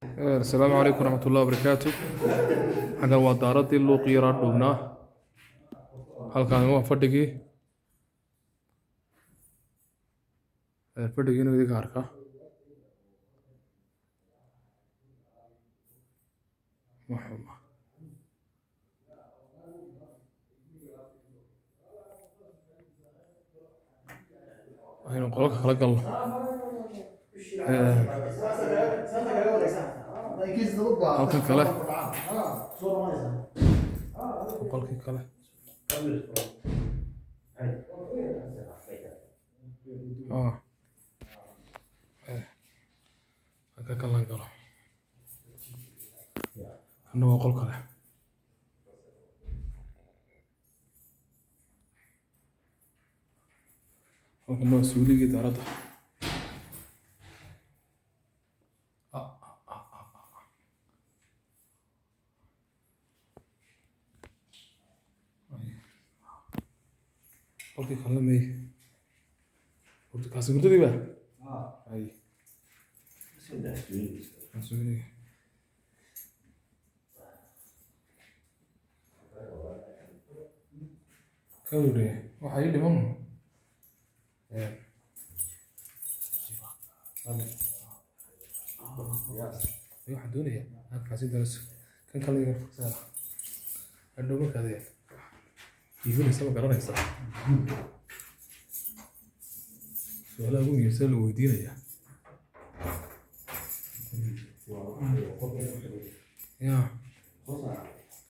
السلام عليكم ورحمة الله وبركاته. حنا waa daaradii luuqii yaraa dhuubnaa. Halkaan waa fadhigii inuu idinka arkaa. Aynu qolka kala galno. Halkan kale. Qolkii kale. Halka kala galo. Kana waa qol kale. Halkan waa suuligii daaradda. Qolkii kale may kaasi hurdadii baa ay suuligii ka wareeg waxa ii dhiman waxaan doonayaa halkaasi daras kan kale iga fursaada hadhow markaad iibinaysa ma garanaysaa su'aalaha ugu muhiimsan la weydiinayaa yaa